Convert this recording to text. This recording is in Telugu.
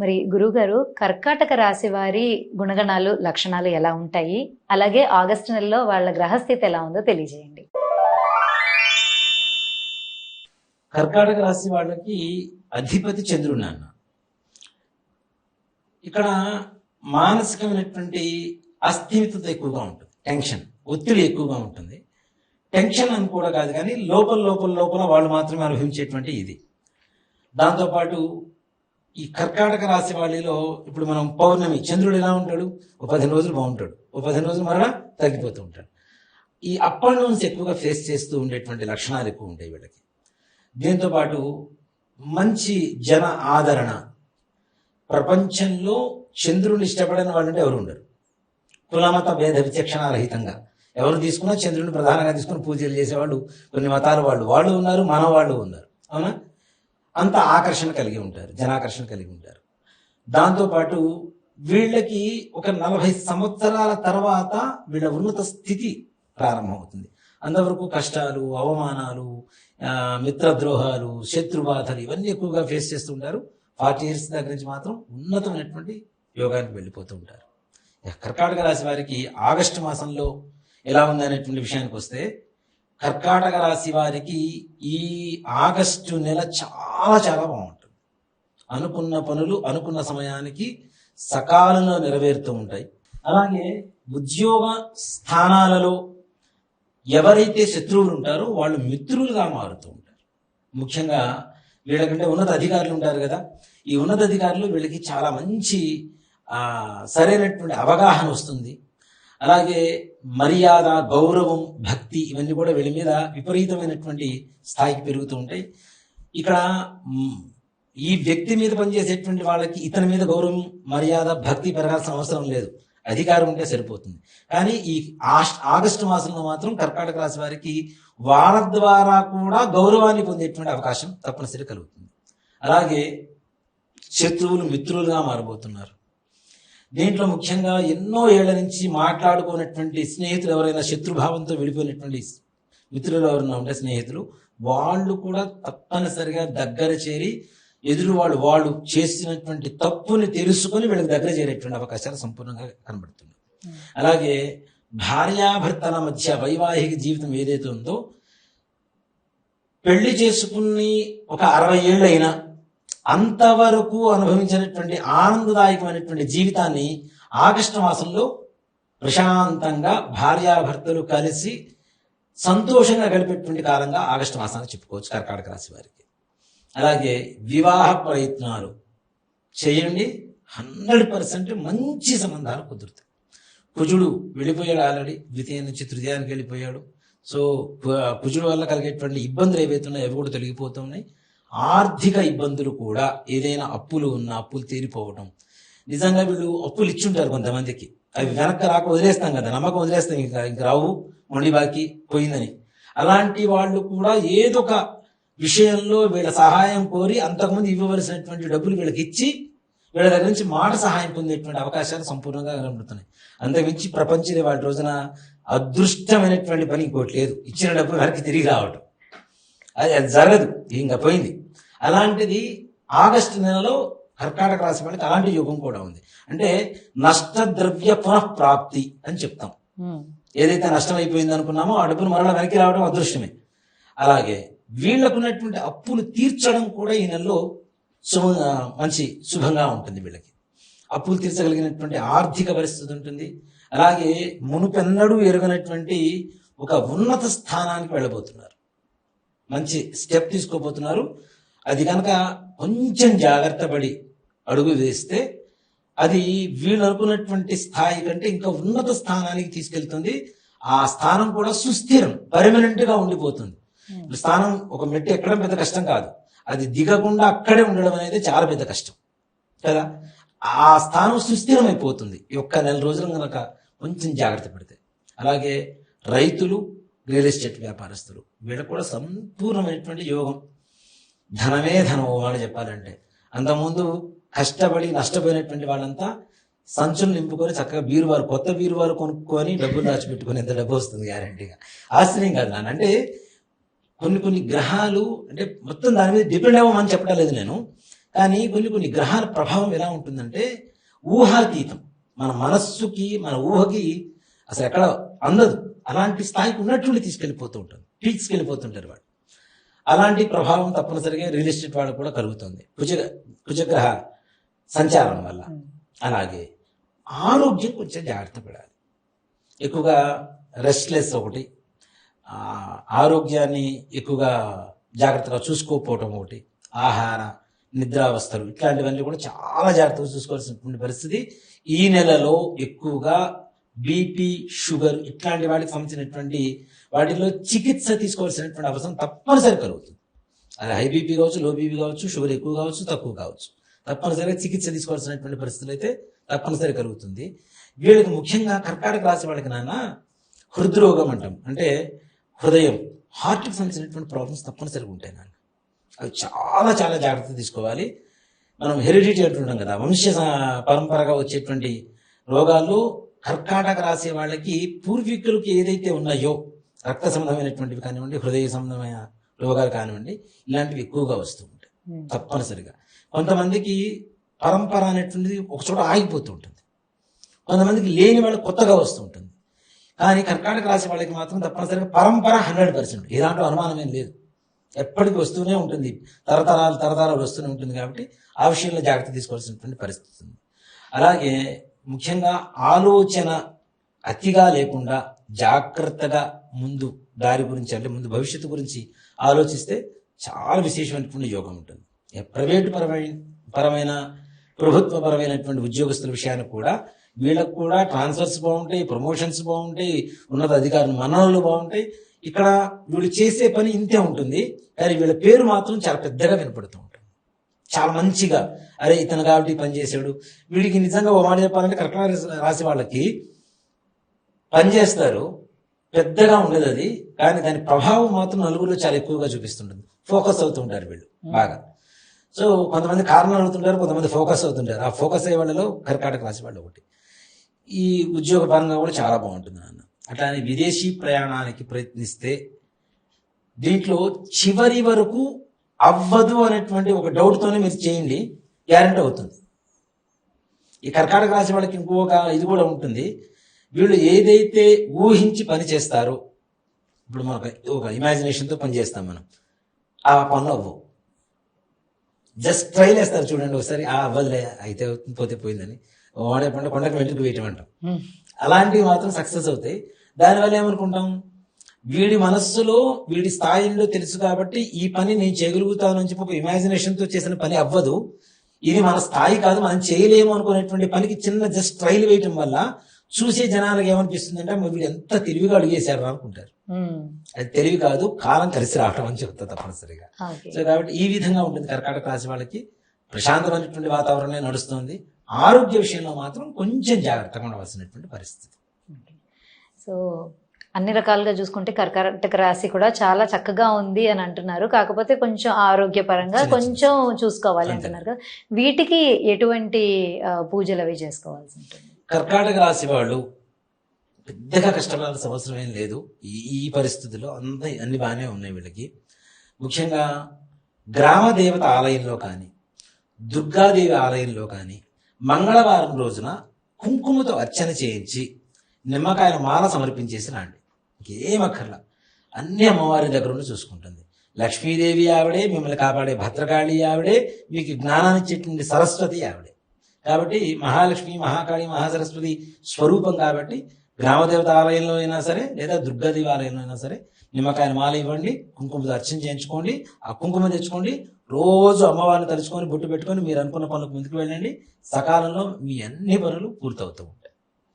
మరి గురువుగారు కర్కాటక రాశి వారి గుణగణాలు, లక్షణాలు ఎలా ఉంటాయి? అలాగే ఆగస్టు నెలలో వాళ్ళ గ్రహస్థితి ఎలా ఉందో తెలియజేయండి. కర్కాటక రాశి వాళ్ళకి అధిపతి చంద్రుడు నాన్న. ఇక్కడ మానసికమైనటువంటి అస్థిమితత ఎక్కువగా ఉంటుంది, టెన్షన్, ఒత్తిడి ఎక్కువగా ఉంటుంది. టెన్షన్ అని కూడా కాదు, కానీ లోపల లోపల లోపల వాళ్ళు మాత్రమే అనుభవించేటువంటి ఇది. దాంతోపాటు ఈ కర్కాటక రాశి వాళ్ళలో ఇప్పుడు మనం పౌర్ణమి చంద్రుడు ఎలా ఉంటాడు, ఓ 15 రోజులు బాగుంటాడు, ఓ 15 రోజులు మరలా తగ్గిపోతూ ఉంటాడు. ఈ అప్ అండ్ డౌన్స్ ఎక్కువగా ఫేస్ చేస్తూ ఉండేటువంటి లక్షణాలు ఎక్కువ ఉంటాయి వీళ్ళకి. దీంతోపాటు మంచి జన ఆదరణ. ప్రపంచంలో చంద్రుడిని ఇష్టపడని వాళ్ళంటే ఎవరు ఉండరు. కులమత భేద విచక్షణారహితంగా ఎవరు తీసుకున్నా చంద్రుడిని ప్రధానంగా తీసుకుని పూజలు చేసేవాళ్ళు కొన్ని మతాల వాళ్ళు ఉన్నారు, మన వాళ్ళు ఉన్నారు. అవునా? అంత ఆకర్షణ కలిగి ఉంటారు, జనాకర్షణ కలిగి ఉంటారు. దాంతోపాటు వీళ్ళకి ఒక 40 సంవత్సరాల తర్వాత వీళ్ళ ఉన్నత స్థితి ప్రారంభమవుతుంది. అంతవరకు కష్టాలు, అవమానాలు, మిత్రద్రోహాలు, శత్రుబాధలు ఇవన్నీ ఎక్కువగా ఫేస్ చేస్తూ ఉంటారు. 40 years దగ్గర నుంచి మాత్రం ఉన్నతమైనటువంటి యోగానికి వెళ్ళిపోతూ ఉంటారు. కర్కాటక రాశి వారికి ఆగస్టు మాసంలో ఎలా ఉందనేటువంటి విషయానికి వస్తే, కర్కాటక రాశి వారికి ఈ ఆగస్టు నెల చాలా చాలా బాగుంటుంది. అనుకున్న పనులు అనుకున్న సమయానికి సకాలంలో నెరవేరుతూ ఉంటాయి. అలాగే ఉద్యోగ స్థానాలలో ఎవరైతే శత్రువులు ఉంటారో వాళ్ళు మిత్రులుగా మారుతూ ఉంటారు. ముఖ్యంగా వీళ్ళకంటే ఉన్నత అధికారులు ఉంటారు కదా, ఈ ఉన్నత అధికారులు వీళ్ళకి చాలా మంచి సరైనటువంటి అవగాహన వస్తుంది. అలాగే మర్యాద, గౌరవం, భక్తి ఇవన్నీ కూడా వీళ్ళ మీద విపరీతమైనటువంటి స్థాయికి పెరుగుతూ ఉంటాయి. ఇక్కడ ఈ వ్యక్తి మీద పనిచేసేటువంటి వాళ్ళకి ఇతని మీద గౌరవం, మర్యాద, భక్తి పెరగాల్సిన అవసరం లేదు, అధికారం ఉంటే సరిపోతుంది. కానీ ఈ ఆగస్టు మాసంలో మాత్రం కర్కాటక రాశి వారికి వాళ్ళ ద్వారా కూడా గౌరవాన్ని పొందేటువంటి అవకాశం తప్పనిసరి కలుగుతుంది. అలాగే శత్రువులు మిత్రులుగా మారబోతున్నారు. దీంట్లో ముఖ్యంగా ఎన్నో ఏళ్ల నుంచి మాట్లాడుకున్నటువంటి స్నేహితులు ఎవరైనా శత్రుభావంతో విడిపోయినటువంటి మిత్రులు ఎవరైనా ఉంటే స్నేహితులు, వాళ్ళు కూడా తప్పనిసరిగా దగ్గర చేరి ఎదురు వాళ్ళు చేసినటువంటి తప్పుని తెలుసుకొని వీళ్ళకి దగ్గర చేరేటువంటి అవకాశాలు సంపూర్ణంగా కనబడుతున్నాయి. అలాగే భార్యాభర్తల మధ్య వైవాహిక జీవితం ఏదైతే ఉందో, పెళ్లి చేసుకుని ఒక 60 ఏళ్ళైనా అంతవరకు అనుభవించినటువంటి ఆనందదాయకమైనటువంటి జీవితాన్ని ఆగస్టు మాసంలో ప్రశాంతంగా భార్యాభర్తలు కలిసి సంతోషంగా గడిపేటువంటి కాలంగా ఆగస్టు మాసాన్ని చెప్పుకోవచ్చు కర్కాటక రాశి వారికి. అలాగే వివాహ ప్రయత్నాలు చేయండి, 100% మంచి సంబంధాలు కుదురుతాయి. కుజుడు వెళ్ళిపోయాడు, ఆల్రెడీ ద్వితీయ నుంచి తృతీయానికి వెళ్ళిపోయాడు. సో కుజుడు వల్ల కలిగేటువంటి ఇబ్బందులు ఏవైతే ఉన్నాయో అవి కూడా తొలగిపోతున్నాయి. ఆర్థిక ఇబ్బందులు కూడా, ఏదైనా అప్పులు ఉన్నా అప్పులు తీరిపోవడం. నిజంగా వీళ్ళు అప్పులు ఇచ్చుంటారు కొంతమందికి, అవి వెనక్కి రాక వదిలేస్తాం కదా, నమ్మకం వదిలేస్తాం, ఇంక రావు, మొండి బాకి పోయిందని. అలాంటి వాళ్ళు కూడా ఏదో ఒక విషయంలో వీళ్ళ సహాయం కోరి అంతకుముందు ఇవ్వవలసినటువంటి డబ్బులు వీళ్ళకి ఇచ్చి వీళ్ళ దగ్గర నుంచి మాట సహాయం పొందేటువంటి అవకాశాలు సంపూర్ణంగా కనబడుతున్నాయి. అంతకుమించి ప్రపంచంలో వాటి రోజున అదృష్టమైనటువంటి పని ఇంకోటి లేదు, ఇచ్చిన డబ్బులు వెనక్కి తిరిగి రావటం. అది జరగదు, ఇంకా పోయింది. అలాంటిది ఆగస్టు నెలలో కర్కాటక రాశి వాళ్ళకి అలాంటి యోగం కూడా ఉంది. అంటే నష్టద్రవ్య పునఃప్రాప్తి అని చెప్తాం. ఏదైతే నష్టం అయిపోయింది అనుకున్నామో ఆ డబ్బులు మరలా వెనక్కి రావడం అదృష్టమే. అలాగే వీళ్ళకున్నటువంటి అప్పులు తీర్చడం కూడా ఈ నెలలో మంచి శుభంగా ఉంటుంది. వీళ్ళకి అప్పులు తీర్చగలిగినటువంటి ఆర్థిక పరిస్థితి ఉంటుంది. అలాగే మునుపెన్నడూ ఎరుగనటువంటి ఒక ఉన్నత స్థానానికి వెళ్ళబోతున్నారు, మంచి స్టెప్ తీసుకోబోతున్నారు. అది కనుక కొంచెం జాగ్రత్త పడి అడుగు వేస్తే అది వీళ్ళు అనుకున్నటువంటి స్థాయి కంటే ఇంకా ఉన్నత స్థానానికి తీసుకెళ్తుంది. ఆ స్థానం కూడా సుస్థిరం, పర్మనెంట్ గా ఉండిపోతుంది. స్థానం ఒక మెట్టు ఎక్కడం పెద్ద కష్టం కాదు, అది దిగకుండా అక్కడే ఉండడం అనేది చాలా పెద్ద కష్టం కదా. ఆ స్థానం సుస్థిరమైపోతుంది ఈ ఒక్క 4 రోజులు కనుక కొంచెం జాగ్రత్త పడితే. అలాగే రైతులు, రియల్ ఎస్టేట్ వ్యాపారస్తులు వీళ్ళకు కూడా సంపూర్ణమైనటువంటి యోగం. ధనమే ధనము వాళ్ళు చెప్పాలంటే. అంతకుముందు కష్టపడి నష్టపోయినటువంటి వాళ్ళంతా సంచులు నింపుకొని చక్కగా బీరువారు, కొత్త బీరువారు కొనుక్కొని డబ్బులు దాచిపెట్టుకుని ఎంత డబ్బు వస్తుంది గ్యారంటీగా. ఆశ్చర్యం కాదు నాన్న. అంటే కొన్ని గ్రహాలు అంటే మొత్తం దాని మీద డిపెండ్ అవ్వమని చెప్పడం లేదు నేను, కానీ కొన్ని కొన్ని గ్రహాల ప్రభావం ఎలా ఉంటుందంటే ఊహాతీతం, మన మనస్సుకి మన ఊహకి అసలు ఎక్కడ అందదు, అలాంటి స్థాయికి ఉన్నట్టుండి తీసుకెళ్ళిపోతూ ఉంటుంది, తీసుకెళ్ళిపోతుంటారు వాడు. అలాంటి ప్రభావం తప్పనిసరిగా రియల్ ఎస్టేట్ వాళ్ళకు కూడా కలుగుతుంది కుజగ్రహ సంచారం వల్ల. అలాగే ఆరోగ్యం కొంచెం జాగ్రత్త పడాలి. ఎక్కువగా రెస్ట్లెస్ ఒకటి, ఆరోగ్యాన్ని ఎక్కువగా జాగ్రత్తగా చూసుకోకపోవటం ఒకటి, ఆహార నిద్రావస్థలు ఇట్లాంటివన్నీ కూడా చాలా జాగ్రత్తగా చూసుకోవాల్సినటువంటి పరిస్థితి. ఈ నెలలో ఎక్కువగా బీపీ, షుగర్ ఇట్లాంటి వాటికి సంబంధించినటువంటి వాటిలో చికిత్స తీసుకోవాల్సినటువంటి అవసరం తప్పనిసరి కలుగుతుంది. అది హై బీపీ కావచ్చు, లో బీపీ కావచ్చు, షుగర్ ఎక్కువ కావచ్చు, తక్కువ కావచ్చు, తప్పనిసరిగా చికిత్స తీసుకోవాల్సినటువంటి పరిస్థితులు అయితే తప్పనిసరి కలుగుతుంది. వీళ్ళకి ముఖ్యంగా కర్కాటక రాశి వాళ్ళకి నాన్న హృద్రోగం అంటాం, అంటే హృదయం, హార్ట్కి సంబంధించినటువంటి ప్రాబ్లమ్స్ తప్పనిసరిగా ఉంటాయి నాన్న. అవి చాలా చాలా జాగ్రత్త తీసుకోవాలి. మనం హెరిడిటీ అంటుంటాం కదా, వంశ పరంపరగా వచ్చేటువంటి రోగాల్లో కర్కాటక రాశి వాళ్ళకి పూర్వీకులకి ఏదైతే ఉన్నాయో రక్త సంబంధమైనటువంటివి కానివ్వండి, హృదయ సంబంధమైన రోగాలు కానివ్వండి, ఇలాంటివి ఎక్కువగా వస్తూ ఉంటాయి తప్పనిసరిగా. కొంతమందికి పరంపర అనేటువంటిది ఒక చోట ఆగిపోతూ ఉంటుంది, కొంతమందికి లేని వాళ్ళు కొత్తగా వస్తూ ఉంటుంది. కానీ కర్కాటక రాశి వాళ్ళకి మాత్రం తప్పనిసరిగా పరంపర 100%, ఏ దాంట్లో అనుమానం ఏం లేదు, ఎప్పటికీ వస్తూనే ఉంటుంది, తరతరాలు వస్తూనే ఉంటుంది. కాబట్టి ఆ విషయంలో జాగ్రత్త తీసుకోవాల్సినటువంటి పరిస్థితి ఉంది. అలాగే ముఖ్యంగా ఆలోచన అతిగా లేకుండా జాగ్రత్తగా ముందు దారి గురించి, అంటే ముందు భవిష్యత్తు గురించి ఆలోచిస్తే చాలా విశేషమైనటువంటి యోగం ఉంటుంది. ప్రైవేటు పరమైన ప్రభుత్వపరమైనటువంటి ఉద్యోగస్తుల విషయానికి కూడా వీళ్ళకు కూడా ట్రాన్స్ఫర్స్ బాగుంటాయి, ప్రమోషన్స్ బాగుంటాయి, ఉన్నత అధికారులు మన్ననలు బాగుంటాయి. ఇక్కడ వీళ్ళు చేసే పని ఇంతే ఉంటుంది, కానీ వీళ్ళ పేరు మాత్రం చాలా పెద్దగా వినపడుతూ ఉంటుంది. చాలా మంచిగా, అరే ఇతను కాబట్టి పని చేశాడు. వీడికి నిజంగా ఓ మాట చెప్పాలంటే కర్కాటక రాశి వాళ్ళకి పని చేస్తారు, పెద్దగా ఉండదు అది, కానీ దాని ప్రభావం మాత్రం నలుగురిలో చాలా ఎక్కువగా చూపిస్తుంటుంది. ఫోకస్ అవుతూ ఉంటారు వీళ్ళు బాగా. సో కొంతమంది కారణాలు అవుతుంటారు, కొంతమంది ఫోకస్ అవుతుంటారు. ఆ ఫోకస్ అయ్యే వాళ్ళలో కర్కాటక రాశి వాళ్ళు ఒకటి. ఈ ఉద్యోగ పరంగా కూడా చాలా బాగుంటుంది నాన్న. అట్లానే విదేశీ ప్రయాణానికి ప్రయత్నిస్తే దీంట్లో చివరి వరకు అవ్వదు అనేటువంటి ఒక డౌట్తోనే మీరు చేయండి, గ్యారెంటీ అవుతుంది. ఈ కర్కాటక రాశి వాళ్ళకి ఇంకొక ఇది కూడా ఉంటుంది, వీళ్ళు ఏదైతే ఊహించి పని చేస్తారో, ఇప్పుడు మనకు ఒక ఇమాజినేషన్తో పని చేస్తాం మనం, ఆ పనులు అవ్వవు. జస్ట్ ట్రైల్ వేస్తారు చూడండి ఒకసారి, ఆ అవ్వలే అయితే పోతే పోయిందని వాడే పంట కొండకు వెంటకు వేయటమంటాం. అలాంటివి మాత్రం సక్సెస్ అవుతాయి. దానివల్ల ఏమనుకుంటాం, వీడి మనస్సులో వీడి స్థాయిలో తెలుసు కాబట్టి ఈ పని నేను చేయగలుగుతాను అని చెప్పి ఒక ఇమాజినేషన్తో చేసిన పని అవ్వదు, ఇది మన స్థాయి కాదు, మనం చేయలేము అనుకునేటువంటి పనికి చిన్న జస్ట్ ట్రైల్ వేయటం వల్ల చూసే జనాలకు ఏమనిపిస్తుంది అంటే వీడు ఎంత తెలివిగా అడిగేశారు అనుకుంటారు. అది తెలివి కాదు, కాలం కలిసి రావడం అని చెప్తా తప్పనిసరిగా. సో కాబట్టి ఈ విధంగా ఉంటుంది కర్కాటక రాశి వాళ్ళకి. ప్రశాంతమైనటువంటి వాతావరణమే నడుస్తుంది. ఆరోగ్య విషయంలో మాత్రం కొంచెం జాగ్రత్తగా ఉండవలసినటువంటి పరిస్థితి. సో అన్ని రకాలుగా చూసుకుంటే కర్కాటక రాశి కూడా చాలా చక్కగా ఉంది అని అంటున్నారు. కాకపోతే కొంచెం ఆరోగ్యపరంగా కొంచెం చూసుకోవాలి అంటున్నారు కదా, వీటికి ఎటువంటి పూజలు అవి చేసుకోవాల్సి ఉంటుంది? కర్కాటక రాశి వాళ్ళు పెద్దగా కష్టపడాల్సిన అవసరం ఏం లేదు. ఈ పరిస్థితుల్లో అన్ని బాగానే ఉన్నాయి వీళ్ళకి. ముఖ్యంగా గ్రామ దేవత ఆలయంలో కానీ, దుర్గాదేవి ఆలయంలో కానీ మంగళవారం రోజున కుంకుమతో అర్చన చేయించి నిమ్మకాయల మాల సమర్పించేసి రండి. ఇంకేమక్కర్లా, అన్ని అమ్మవారి దగ్గర ఉండి చూసుకుంటుంది. లక్ష్మీదేవి ఆవిడే, మిమ్మల్ని కాపాడే భద్రకాళి ఆవిడే, మీకు జ్ఞానాన్ని ఇచ్చేటువంటి సరస్వతి ఆవిడే. కాబట్టి మహాలక్ష్మి, మహాకాళి, మహాసరస్వతి స్వరూపం కాబట్టి గ్రామదేవత ఆలయంలో అయినా సరే లేదా దుర్గాదేవి ఆలయంలో అయినా సరే నిమ్మకాయల మాల ఇవ్వండి, కుంకుమతో అర్చన చేయించుకోండి, ఆ కుంకుమ తెచ్చుకోండి, రోజు అమ్మవారిని తలుచుకొని బొట్టు పెట్టుకొని మీరు అనుకున్న పనులకు ముందుకు వెళ్ళండి. సకాలంలో మీ అన్ని పనులు పూర్తవుతూ ఉంటాయి.